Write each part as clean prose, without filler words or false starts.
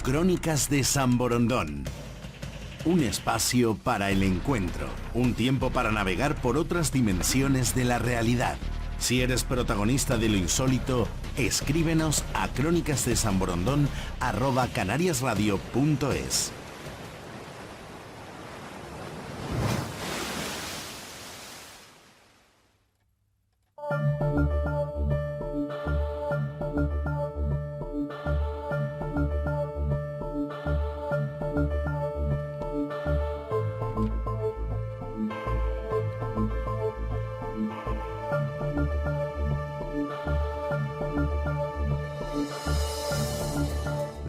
Crónicas de San Borondón. Un espacio para el encuentro, un tiempo para navegar por otras dimensiones de la realidad. Si eres protagonista de lo insólito, escríbenos a crónicasdesanborondón@canariasradio.es.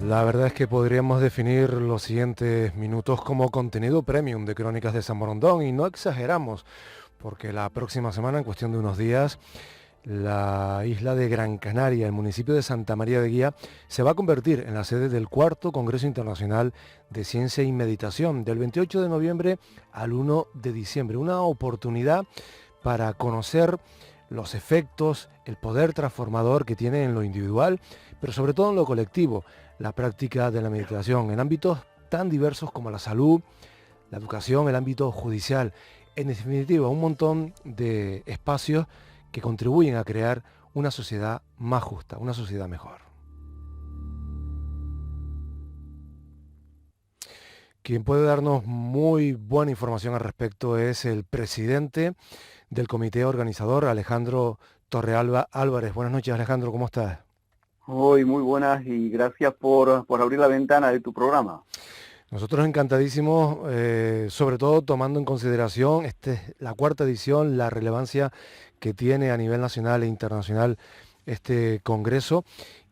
La verdad es que podríamos definir los siguientes minutos como contenido premium de Crónicas de San Borondón, y no exageramos, porque la próxima semana, en cuestión de unos días, la isla de Gran Canaria, el municipio de Santa María de Guía, se va a convertir en la sede del cuarto Congreso Internacional de Ciencia y Meditación, del 28 de noviembre al 1 de diciembre. Una oportunidad para conocer los efectos, el poder transformador que tiene en lo individual, pero sobre todo en lo colectivo, la práctica de la meditación en ámbitos tan diversos como la salud, la educación, el ámbito judicial. En definitiva, un montón de espacios que contribuyen a crear una sociedad más justa, una sociedad mejor. Quien puede darnos muy buena información al respecto es el presidente del comité organizador, Alejandro Torrealba Álvarez. Buenas noches, Alejandro, ¿cómo estás? Hoy muy buenas y gracias por abrir la ventana de tu programa. Nosotros encantadísimos, sobre todo tomando en consideración la cuarta edición, la relevancia que tiene a nivel nacional e internacional este congreso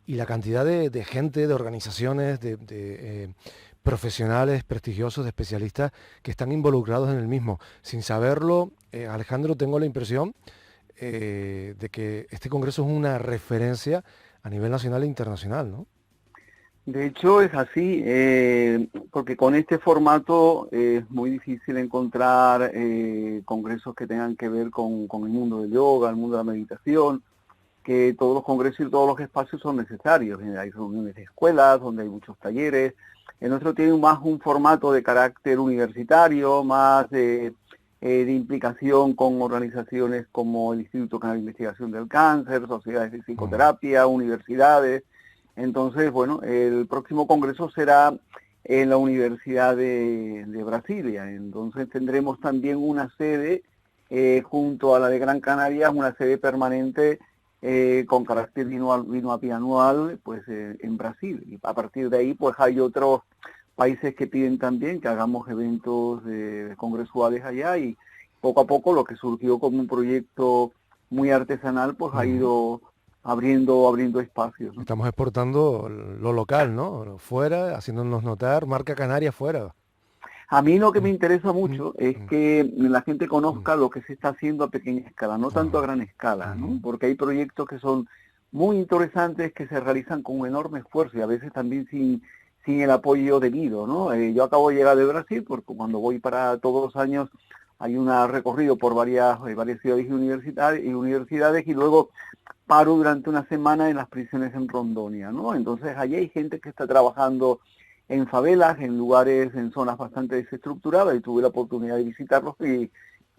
y la cantidad de gente, de organizaciones, de profesionales prestigiosos, de especialistas que están involucrados en el mismo. Sin saberlo, Alejandro, tengo la impresión de que este congreso es una referencia a nivel nacional e internacional, ¿no? De hecho es así, porque con este formato es muy difícil encontrar congresos que tengan que ver con el mundo del yoga, el mundo de la meditación, que todos los congresos y todos los espacios son necesarios. Hay reuniones de escuelas donde hay muchos talleres. El nuestro tiene más un formato de carácter universitario, más de implicación con organizaciones como el Instituto Canario de Investigación del Cáncer, sociedades de psicoterapia, universidades. Entonces, bueno, el próximo congreso será en la Universidad de Brasilia. Entonces tendremos también una sede junto a la de Gran Canaria, una sede permanente con carácter bianual, pues en Brasil. Y a partir de ahí, pues hay otros países que piden también que hagamos eventos congresuales allá, y poco a poco lo que surgió como un proyecto muy artesanal, pues ha ido abriendo espacios, ¿no? Estamos exportando lo local, ¿no? Fuera, haciéndonos notar, marca Canaria fuera. A mí lo que me interesa mucho es que la gente conozca lo que se está haciendo a pequeña escala, no tanto a gran escala, ¿no? Porque hay proyectos que son muy interesantes, que se realizan con un enorme esfuerzo y a veces también sin el apoyo debido, ¿no? Yo acabo de llegar de Brasil, porque cuando voy para todos los años hay un recorrido por varias ciudades y universidades, y luego paro durante una semana en las prisiones en Rondônia, ¿no? Entonces allí hay gente que está trabajando en favelas, en lugares, en zonas bastante desestructuradas, y tuve la oportunidad de visitarlos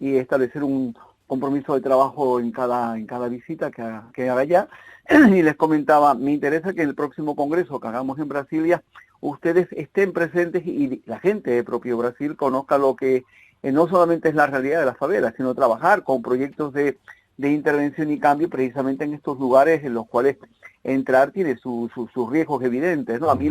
y establecer un compromiso de trabajo en cada visita que haga allá. Y les comentaba, me interesa que en el próximo congreso que hagamos en Brasilia, ustedes estén presentes y la gente de propio Brasil conozca lo que no solamente es la realidad de las favelas, sino trabajar con proyectos de intervención y cambio precisamente en estos lugares en los cuales entrar tiene sus riesgos evidentes, ¿no? A mí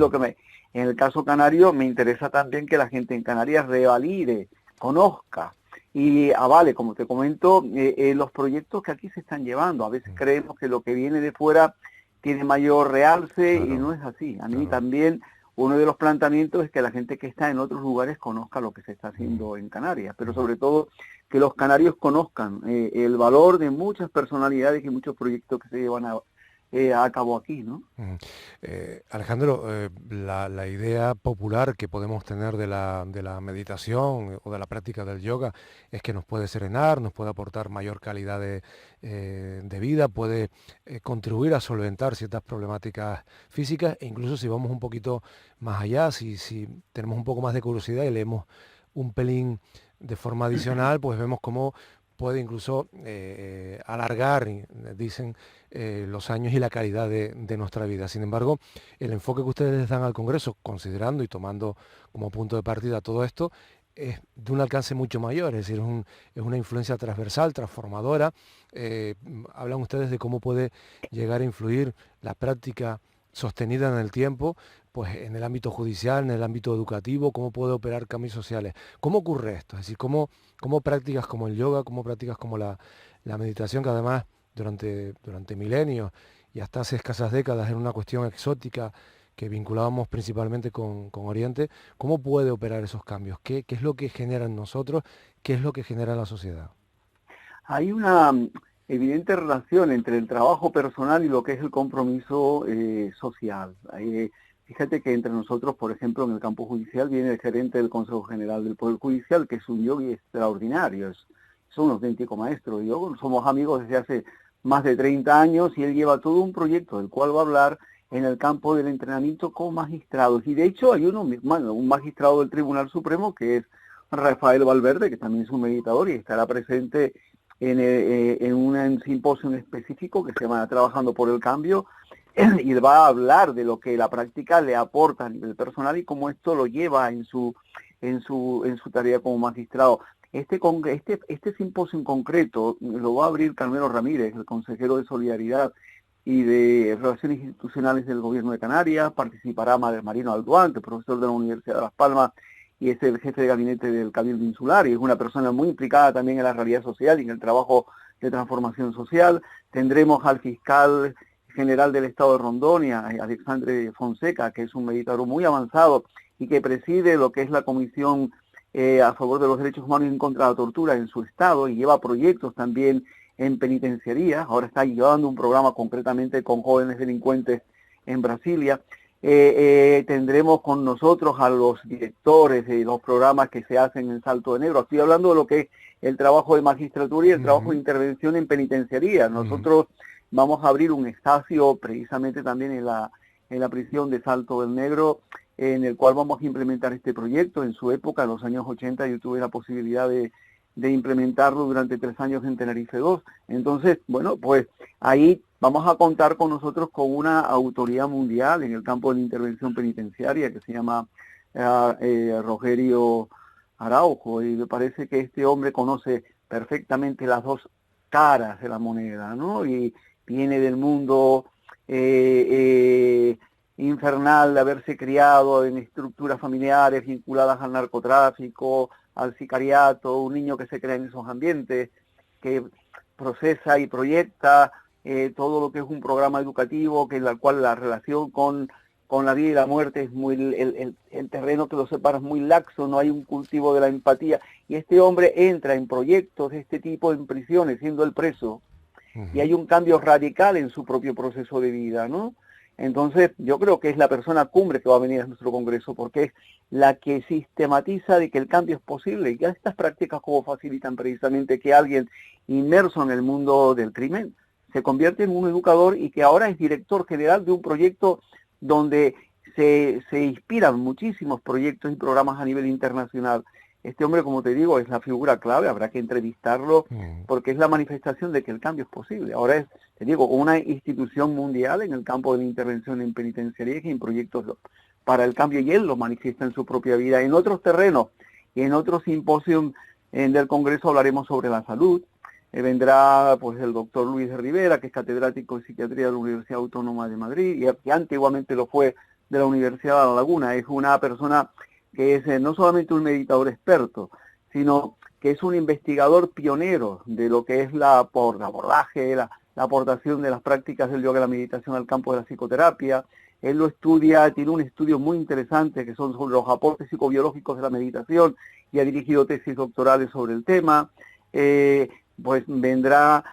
en el caso canario me interesa también que la gente en Canarias revalide, conozca y avale, como te comento, los proyectos que aquí se están llevando. A veces creemos que lo que viene de fuera tiene mayor realce, claro, y no es así. A mí también uno de los planteamientos es que la gente que está en otros lugares conozca lo que se está haciendo en Canarias, pero sobre todo que los canarios conozcan el valor de muchas personalidades y muchos proyectos que se llevan acabó aquí, ¿no? Alejandro, la idea popular que podemos tener de la meditación o de la práctica del yoga es que nos puede serenar, nos puede aportar mayor calidad de vida, puede contribuir a solventar ciertas problemáticas físicas, e incluso si vamos un poquito más allá, si tenemos un poco más de curiosidad y leemos un pelín de forma adicional, pues vemos cómo puede incluso alargar, dicen, los años y la calidad de nuestra vida. Sin embargo, el enfoque que ustedes les dan al Congreso, considerando y tomando como punto de partida todo esto, es de un alcance mucho mayor, es decir, es una influencia transversal, transformadora. Hablan ustedes de cómo puede llegar a influir la práctica sostenida en el tiempo, pues en el ámbito judicial, en el ámbito educativo, cómo puede operar cambios sociales. ¿Cómo ocurre esto? Es decir, cómo prácticas como el yoga, cómo prácticas como la meditación, que además durante milenios y hasta hace escasas décadas era una cuestión exótica que vinculábamos principalmente con Oriente, ¿cómo puede operar esos cambios? ¿Qué es lo que genera en nosotros? ¿Qué es lo que genera en la sociedad? Hay una evidente relación entre el trabajo personal y lo que es el compromiso social. Fíjate que entre nosotros, por ejemplo, en el campo judicial viene el gerente del Consejo General del Poder Judicial, que es un yogui extraordinario, es un auténtico maestro. Yo somos amigos desde hace más de 30 años y él lleva todo un proyecto del cual va a hablar en el campo del entrenamiento con magistrados. Y de hecho hay un magistrado del Tribunal Supremo que es Rafael Valverde, que también es un meditador y estará presente en un simposio específico que se llama Trabajando por el Cambio, y va a hablar de lo que la práctica le aporta a nivel personal y cómo esto lo lleva en su tarea como magistrado. Este simposio en concreto lo va a abrir Carmelo Ramírez, el consejero de Solidaridad y de Relaciones Institucionales del Gobierno de Canarias. Participará Marino Alduán, que es profesor de la Universidad de Las Palmas y es el jefe de gabinete del Cabildo Insular y es una persona muy implicada también en la realidad social y en el trabajo de transformación social. Tendremos al fiscal general del Estado de Rondônia, Alexandre Fonseca, que es un meditador muy avanzado y que preside lo que es la Comisión a favor de los derechos humanos y en contra de la tortura en su estado y lleva proyectos también en penitenciaría. Ahora está llevando un programa concretamente con jóvenes delincuentes en Brasilia. Tendremos con nosotros a los directores de los programas que se hacen en Salto de Negro. Estoy hablando de lo que es el trabajo de magistratura y el trabajo de intervención en penitenciaría. Nosotros vamos a abrir un espacio precisamente también en la prisión de Salto del Negro, en el cual vamos a implementar este proyecto. En su época, en los años 80, yo tuve la posibilidad de implementarlo durante 3 años en Tenerife 2. Entonces, bueno, pues ahí vamos a contar con nosotros con una autoridad mundial en el campo de la intervención penitenciaria que se llama Rogerio Araujo, y me parece que este hombre conoce perfectamente las dos caras de la moneda, ¿no? Y viene del mundo infernal de haberse criado en estructuras familiares vinculadas al narcotráfico, al sicariato, un niño que se crea en esos ambientes, que procesa y proyecta todo lo que es un programa educativo, que en el cual la relación con la vida y la muerte es muy, el terreno que lo separa es muy laxo, no hay un cultivo de la empatía, y este hombre entra en proyectos de este tipo en prisiones, siendo el preso, y hay un cambio radical en su propio proceso de vida, ¿no? Entonces, yo creo que es la persona cumbre que va a venir a nuestro congreso, porque es la que sistematiza de que el cambio es posible, y que estas prácticas como facilitan precisamente que alguien inmerso en el mundo del crimen se convierte en un educador y que ahora es director general de un proyecto donde se inspiran muchísimos proyectos y programas a nivel internacional. Este hombre, como te digo, es la figura clave, habrá que entrevistarlo porque es la manifestación de que el cambio es posible. Ahora es, te digo, una institución mundial en el campo de la intervención en penitenciaría y en proyectos para el cambio, y él lo manifiesta en su propia vida. En otros terrenos y en otros simposios del Congreso hablaremos sobre la salud. Vendrá pues el doctor Luis de Rivera, que es catedrático de psiquiatría de la Universidad Autónoma de Madrid y que antiguamente lo fue de la Universidad de La Laguna. Es una persona que es no solamente un meditador experto, sino que es un investigador pionero de lo que es el abordaje, la aportación de las prácticas del yoga y la meditación al campo de la psicoterapia. Él lo estudia, tiene un estudio muy interesante que son sobre los aportes psicobiológicos de la meditación y ha dirigido tesis doctorales sobre el tema. Pues vendrá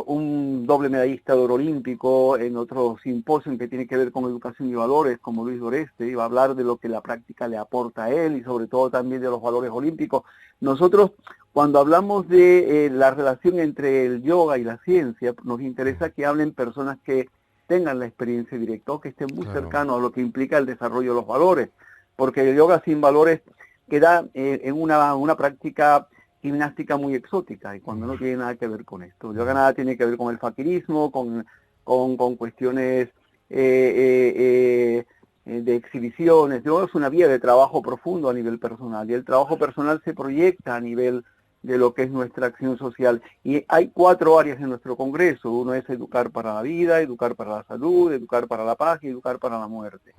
un doble medallista de oro olímpico, en otro simposio que tiene que ver con educación y valores, como Luis Doreste, iba a hablar de lo que la práctica le aporta a él y sobre todo también de los valores olímpicos. Nosotros, cuando hablamos de la relación entre el yoga y la ciencia, nos interesa que hablen personas que tengan la experiencia directa o que estén muy cercanos a lo que implica el desarrollo de los valores, porque el yoga sin valores queda en una práctica gimnástica muy exótica, y cuando no tiene nada que ver con esto. El yoga nada tiene que ver con el fakirismo, con cuestiones de exhibiciones. Yoga es una vía de trabajo profundo a nivel personal, y el trabajo personal se proyecta a nivel de lo que es nuestra acción social. Y hay 4 áreas en nuestro congreso. Uno es educar para la vida, educar para la salud, educar para la paz y educar para la muerte.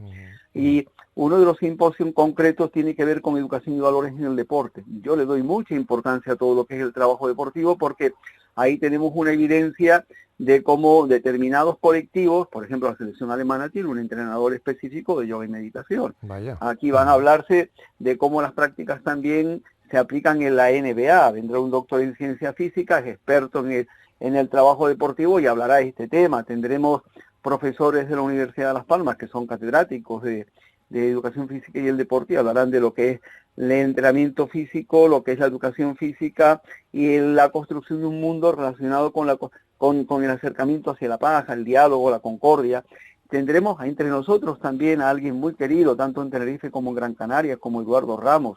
Y uno de los simposios concretos tiene que ver con educación y valores en el deporte. Yo le doy mucha importancia a todo lo que es el trabajo deportivo, porque ahí tenemos una evidencia de cómo determinados colectivos, por ejemplo la selección alemana tiene un entrenador específico de yoga y meditación. Vaya. Aquí van a hablarse de cómo las prácticas también se aplican en la NBA. Vendrá un doctor en ciencia física, es experto en el trabajo deportivo y hablará de este tema. Tendremos profesores de la Universidad de Las Palmas que son catedráticos de educación física y el deporte, y hablarán de lo que es el entrenamiento físico, lo que es la educación física y la construcción de un mundo relacionado con el acercamiento hacia la paz, el diálogo, la concordia. Tendremos entre nosotros también a alguien muy querido, tanto en Tenerife como en Gran Canaria, como Eduardo Ramos,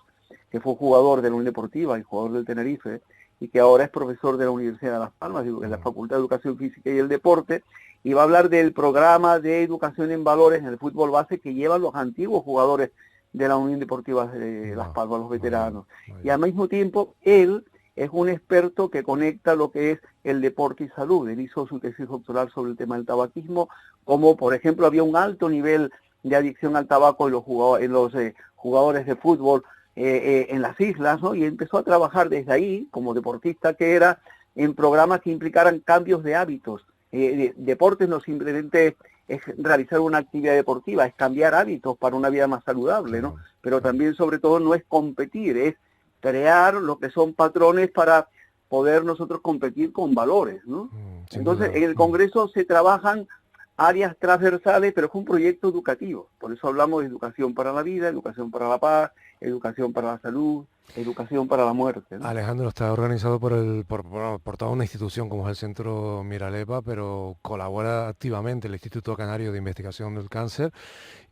que fue jugador de la Unión Deportiva y jugador del Tenerife, y que ahora es profesor de la Universidad de Las Palmas, en la Facultad de Educación Física y el Deporte, y va a hablar del programa de educación en valores en el fútbol base que llevan los antiguos jugadores de la Unión Deportiva de Las Palmas, los veteranos. Y al mismo tiempo, él es un experto que conecta lo que es el deporte y salud. Él hizo su tesis doctoral sobre el tema del tabaquismo, como por ejemplo había un alto nivel de adicción al tabaco en los jugadores de fútbol en las islas, ¿no? Y empezó a trabajar desde ahí, como deportista que era, en programas que implicaran cambios de hábitos. Deportes no simplemente es realizar una actividad deportiva, es cambiar hábitos para una vida más saludable, ¿no? Pero también, sobre todo, no es competir, es crear lo que son patrones para poder nosotros competir con valores, ¿no? Entonces, en el Congreso se trabajan áreas transversales, pero es un proyecto educativo. Por eso hablamos de educación para la vida, educación para la paz, educación para la salud, educación para la muerte, ¿no? Alejandro, está organizado por toda una institución como es el Centro Miralepa, pero colabora activamente el Instituto Canario de Investigación del Cáncer.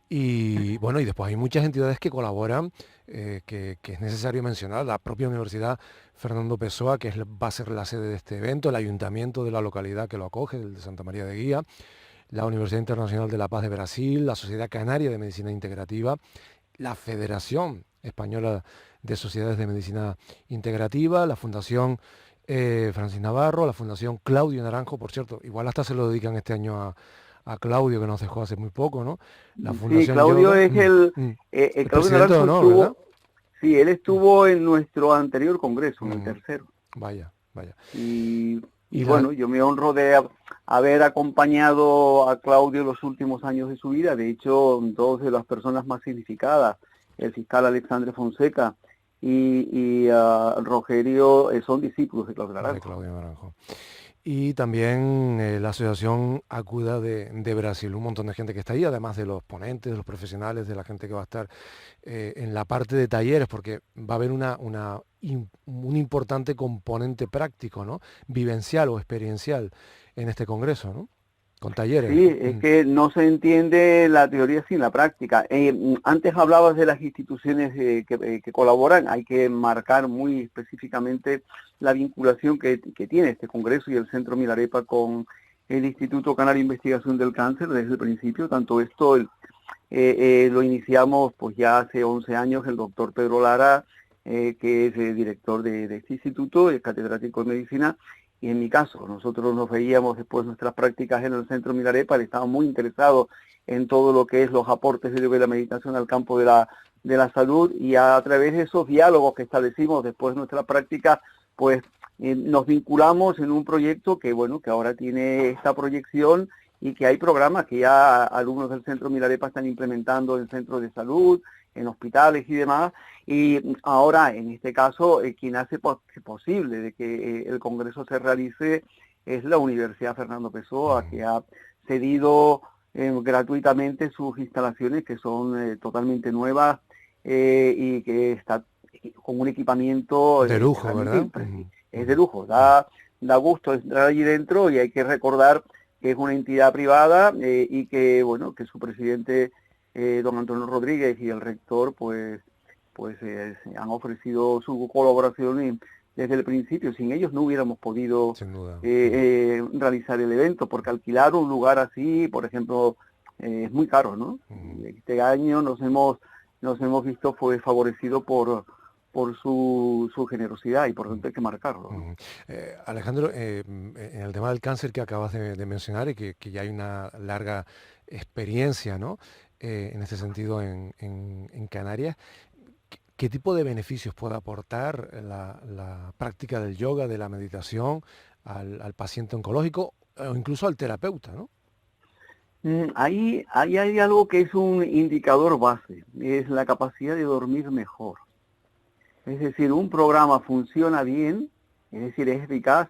Y bueno, y después hay muchas entidades que colaboran, que es necesario mencionar, la propia Universidad Fernando Pessoa, que va a ser la sede de este evento, el ayuntamiento de la localidad que lo acoge, el de Santa María de Guía, la Universidad Internacional de la Paz de Brasil, la Sociedad Canaria de Medicina Integrativa, la Federación Española de Sociedades de Medicina Integrativa, la Fundación Francis Navarro, la Fundación Claudio Naranjo, por cierto, igual hasta se lo dedican este año a Claudio, que nos dejó hace muy poco, ¿no? La Fundación Sí, Claudio Yoga, es el presidente Claudio de Naranjo honor, estuvo, ¿verdad? sí, él estuvo en nuestro anterior congreso, en el tercero. Vaya. Y Y bueno, yo me honro de haber acompañado a Claudio los últimos años de su vida. De hecho, dos de las personas más significadas, el fiscal Alexandre Fonseca y Rogerio, son discípulos de Claudio Naranjo. Claudio Naranjo. Y también la Asociación Acuda de Brasil, un montón de gente que está ahí, además de los ponentes, de los profesionales, de la gente que va a estar en la parte de talleres, porque va a haber un importante componente práctico, ¿no? Vivencial o experiencial en este congreso, ¿no? Con talleres. Sí, es que no se entiende la teoría sin la práctica. Antes hablabas de las instituciones que colaboran. Hay que marcar muy específicamente la vinculación que tiene este congreso y el Centro Milarepa con el Instituto Canario de Investigación del Cáncer desde el principio. Tanto esto lo iniciamos pues ya hace 11 años el doctor Pedro Lara, que es el director de este instituto, es catedrático de medicina. Y en mi caso, nosotros nos veíamos después de nuestras prácticas en el Centro Milarepa, estábamos muy interesados en todo lo que es los aportes de la meditación al campo de la salud, y a través de esos diálogos que establecimos después de nuestra práctica, pues nos vinculamos en un proyecto que ahora tiene esta proyección, y que hay programas que ya alumnos del Centro Milarepa están implementando en centros de salud, en hospitales y demás, y ahora en este caso quien hace posible de que el Congreso se realice es la Universidad Fernando Pessoa, que ha cedido gratuitamente sus instalaciones, que son totalmente nuevas y que está con un equipamiento de lujo, ¿verdad? Es de lujo, da gusto entrar allí dentro, y hay que recordar que es una entidad privada y que, bueno, que su presidente, don Antonio Rodríguez, y el rector, pues han ofrecido su colaboración desde el principio. Sin ellos no hubiéramos podido realizar el evento, porque alquilar un lugar así, por ejemplo, es muy caro, ¿no? Este año nos hemos visto favorecido por su generosidad, y por tanto hay que marcarlo, ¿no? Alejandro, en el tema del cáncer que acabas de mencionar, y que ya hay una larga experiencia, ¿no? En este sentido en Canarias, ¿qué tipo de beneficios puede aportar la práctica del yoga, de la meditación, al paciente oncológico o incluso al terapeuta, ¿no? Ahí hay algo que es un indicador base, es la capacidad de dormir mejor. Es decir, un programa funciona bien, es decir, es eficaz,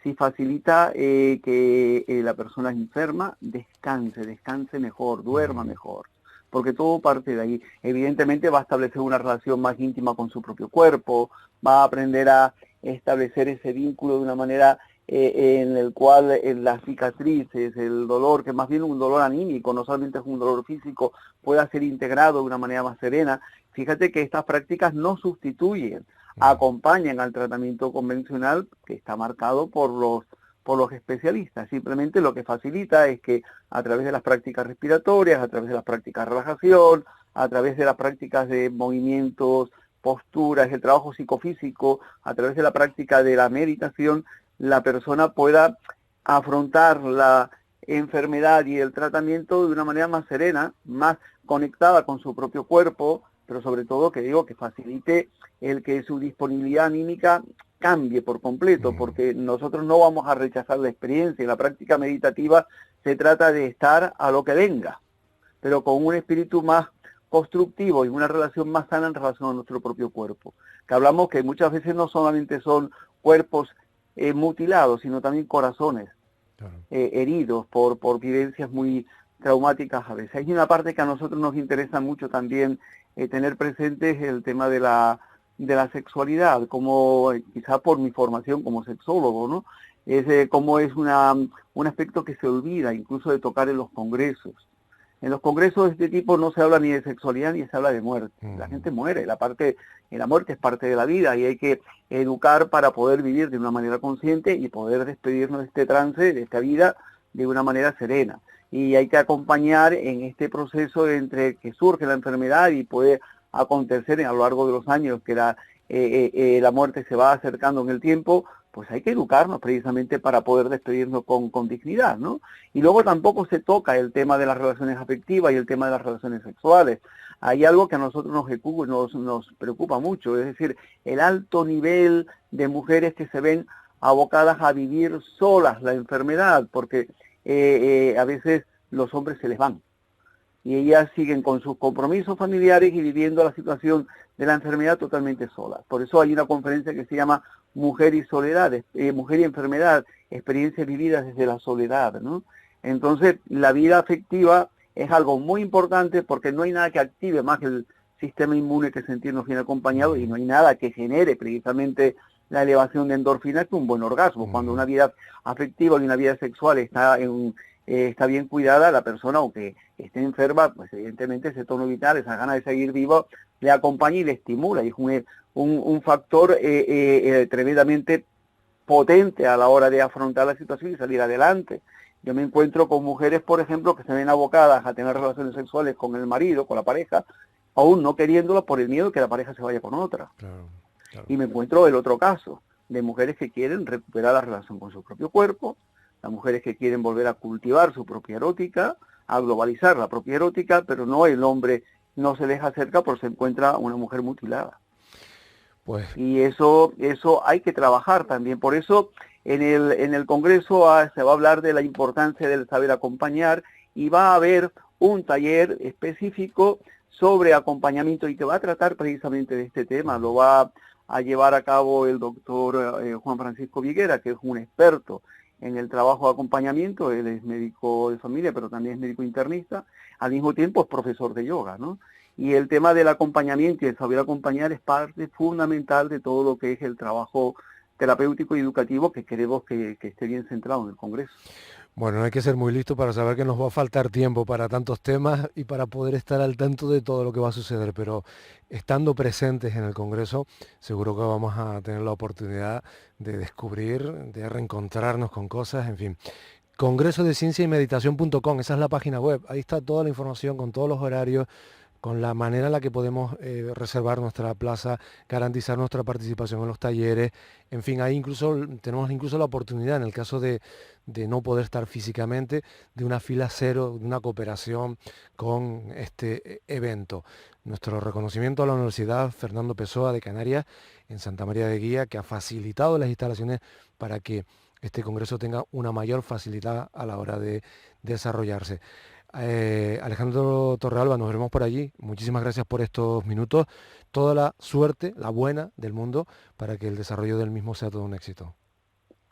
si facilita que la persona enferma descanse mejor, duerma mejor, porque todo parte de ahí. Evidentemente va a establecer una relación más íntima con su propio cuerpo, va a aprender a establecer ese vínculo de una manera en el cual las cicatrices, el dolor, que más bien un dolor anímico, no solamente es un dolor físico, pueda ser integrado de una manera más serena. Fíjate que estas prácticas no sustituyen, acompañan al tratamiento convencional, que está marcado por los especialistas. Simplemente lo que facilita es que a través de las prácticas respiratorias, a través de las prácticas de relajación, a través de las prácticas de movimientos, posturas, el trabajo psicofísico, a través de la práctica de la meditación, la persona pueda afrontar la enfermedad y el tratamiento de una manera más serena, más conectada con su propio cuerpo, pero sobre todo, que facilite el que su disponibilidad anímica cambie por completo, porque nosotros no vamos a rechazar la experiencia. En la práctica meditativa se trata de estar a lo que venga, pero con un espíritu más constructivo y una relación más sana en relación a nuestro propio cuerpo. Que hablamos que muchas veces no solamente son cuerpos mutilados, sino también corazones heridos por vivencias muy traumáticas a veces. Hay una parte que a nosotros nos interesa mucho también tener presente, es el tema de la sexualidad, como quizá por mi formación como sexólogo, ¿no? Es como es un aspecto que se olvida incluso de tocar en los congresos. En los congresos de este tipo no se habla ni de sexualidad ni se habla de muerte. La gente muere, la muerte es parte de la vida, y hay que educar para poder vivir de una manera consciente y poder despedirnos de este trance, de esta vida, de una manera serena. Y hay que acompañar en este proceso entre que surge la enfermedad y puede acontecer a lo largo de los años que la muerte se va acercando en el tiempo. Pues hay que educarnos precisamente para poder despedirnos con dignidad, ¿no? Y luego tampoco se toca el tema de las relaciones afectivas y el tema de las relaciones sexuales. Hay algo que a nosotros nos preocupa mucho, es decir, el alto nivel de mujeres que se ven abocadas a vivir solas la enfermedad, porque a veces los hombres se les van y ellas siguen con sus compromisos familiares y viviendo la situación de la enfermedad totalmente solas. Por eso hay una conferencia que se llama Mujer y Soledad, Mujer y Enfermedad, experiencias vividas desde la soledad, ¿no? Entonces, la vida afectiva es algo muy importante, porque no hay nada que active más el sistema inmune que sentirnos bien acompañados, y no hay nada que genere precisamente la elevación de endorfinas que un buen orgasmo. Cuando una vida afectiva y una vida sexual está bien cuidada, la persona, aunque esté enferma, pues evidentemente ese tono vital, esa ganas de seguir vivo, le acompaña y le estimula, y es un factor tremendamente potente a la hora de afrontar la situación y salir adelante. Yo me encuentro con mujeres, por ejemplo, que se ven abocadas a tener relaciones sexuales con el marido, con la pareja, aún no queriéndola por el miedo de que la pareja se vaya con otra. Claro. Y me encuentro el otro caso, de mujeres que quieren recuperar la relación con su propio cuerpo, las mujeres que quieren volver a cultivar su propia erótica, a globalizar la propia erótica, pero no, el hombre no se deja cerca porque se encuentra una mujer mutilada. Pues... Y eso hay que trabajar también. Por eso en el Congreso se va a hablar de la importancia del saber acompañar, y va a haber un taller específico sobre acompañamiento y que va a tratar precisamente de este tema. Lo va a llevar a cabo el doctor Juan Francisco Viguera, que es un experto en el trabajo de acompañamiento. Él es médico de familia, pero también es médico internista. Al mismo tiempo es profesor de yoga, ¿no? Y el tema del acompañamiento y el saber acompañar es parte fundamental de todo lo que es el trabajo terapéutico y educativo que queremos que esté bien centrado en el Congreso. Bueno, no hay que ser muy listo para saber que nos va a faltar tiempo para tantos temas y para poder estar al tanto de todo lo que va a suceder, pero estando presentes en el Congreso, seguro que vamos a tener la oportunidad de descubrir, de reencontrarnos con cosas, en fin. Congreso de Ciencia y Meditación.com, esa es la página web, ahí está toda la información con todos los horarios, con la manera en la que podemos reservar nuestra plaza, garantizar nuestra participación en los talleres, en fin, ahí tenemos incluso la oportunidad, en el caso de no poder estar físicamente, de una fila cero, de una cooperación con este evento. Nuestro reconocimiento a la Universidad Fernando Pessoa de Canarias, en Santa María de Guía, que ha facilitado las instalaciones para que este congreso tenga una mayor facilidad a la hora de desarrollarse. Alejandro Torrealba, nos veremos por allí. Muchísimas gracias por estos minutos. Toda la suerte, la buena del mundo, para que el desarrollo del mismo sea todo un éxito.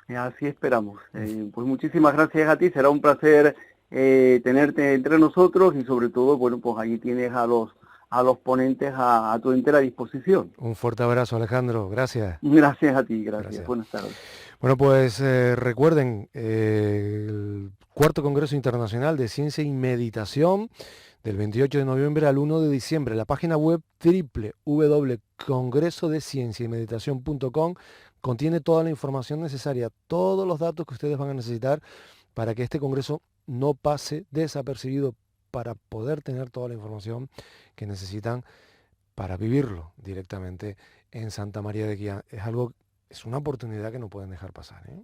Así esperamos. Pues muchísimas gracias a ti. Será un placer tenerte entre nosotros y sobre todo, bueno, pues allí tienes a los ponentes a tu entera disposición. Un fuerte abrazo, Alejandro. Gracias. Gracias a ti. Gracias. Buenas tardes. Bueno, pues recuerden el Cuarto Congreso Internacional de Ciencia y Meditación del 28 de noviembre al 1 de diciembre. La página web www.congresodecienciaymeditación.com contiene toda la información necesaria, todos los datos que ustedes van a necesitar para que este congreso no pase desapercibido, para poder tener toda la información que necesitan para vivirlo directamente en Santa María de Guía. Es una oportunidad que no pueden dejar pasar, ¿eh?